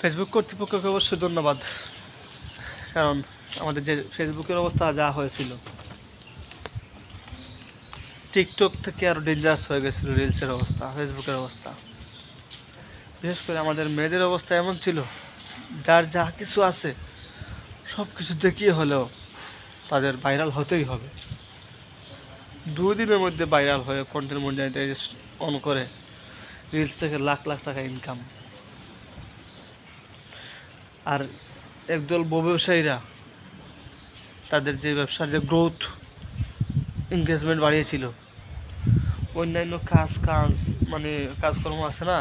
Facebook কর্তৃপক্ষকে অবশ্যই ধন্যবাদ, কারণ আমাদের যে ফেসবুকের অবস্থা যা হয়েছিল, টিকটক থেকে আরও ডেঞ্জারাস হয়ে গেছিলো রিলসের অবস্থা, ফেসবুকের অবস্থা। বিশেষ করে আমাদের মেয়েদের অবস্থা এমন ছিল, যার যা কিছু আছে সব কিছু দেখিয়ে হলেও তাদের ভাইরাল হতেই হবে। 2 দিনের মধ্যে ভাইরাল হয়ে কন্টেন্ট মনিটাইজ অন করে রিলস থেকে লাখ লাখ টাকা ইনকাম। আর একদল ব্যবসায়ীরা তাদের যে ব্যবসার যে গ্রোথ এঙ্গেজমেন্ট বাড়িয়েছিল, অন্যান্য কাজ মানে কাজকর্ম আছে না,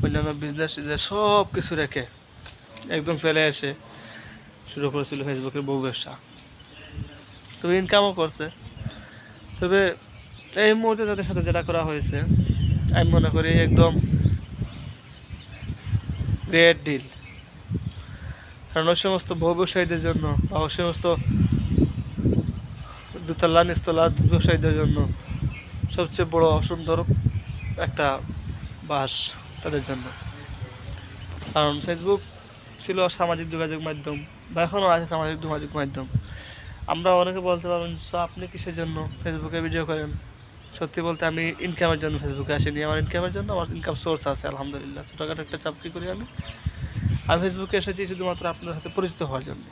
অন্যান্য বিজনেস সব কিছু রেখে একদম ফেলে এসে শুরু করেছিল ফেসবুকের ব্যবসা। তবে ইনকামও করছে। তবে এই মুহূর্তে তাদের সাথে যেটা করা হয়েছে আমি মনে করি একদম গ্রেট ডিল। কারণ ওই সমস্ত ব্যবসায়ীদের জন্য বা ওই সমস্ত দুতলা নিচতলা ব্যবসায়ীদের জন্য সবচেয়ে বড় সুন্দর একটা বাস তাদের জন্য। কারণ ফেসবুক ছিল সামাজিক যোগাযোগ মাধ্যম, বা এখনও আছে সামাজিক যোগাযোগ মাধ্যম। আমরা অনেকে বলতে পারবেন আপনি কিসের জন্য ফেসবুকে ভিডিও করেন? সত্যি বলতে আমি ইনকামের জন্য ফেসবুকে আসিনি। আমার ইনকামের জন্য আমার ইনকাম সোর্স আছে আলহামদুলিল্লাহ, ছোটোখাটো একটা চাকরি করি আমি ফেসবুকে এসেছি শুধুমাত্র আপনার সাথে পরিচিত হওয়ার জন্য।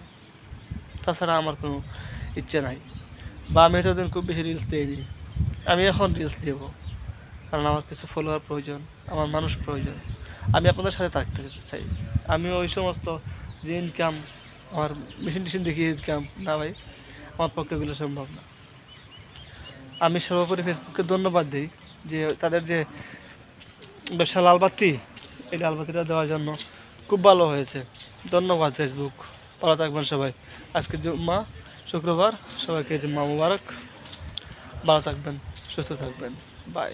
তাছাড়া আমার কোনো ইচ্ছে নাই, বা আমি এতদিন খুব বেশি রিলস দিইনি। আমি এখন রিলস দেবো, কারণ আমার কিছু ফলোয়ার প্রয়োজন, আমার মানুষ প্রয়োজন। আমি আপনাদের সাথে থাকতে চাই। আমি ওই সমস্ত যে ইনকাম, আমার মেশিন দেখিয়ে ইনকাম না ভাই, আমার পক্ষে এগুলো সম্ভব না। আমি সর্বোপরি ফেসবুককে ধন্যবাদ দিই যে তাদের যে ব্যবসা লালবাতি, এই লালবাতিটা দেওয়ার জন্য খুব ভালো হয়েছে। ধন্যবাদ ফেসবুক, ভালো থাকবেন সবাই। আজকে জুম্মা, শুক্রবার, সবাইকে জুম্মা মুবারক। ভালো থাকবেন, সুস্থ থাকবেন, বাই।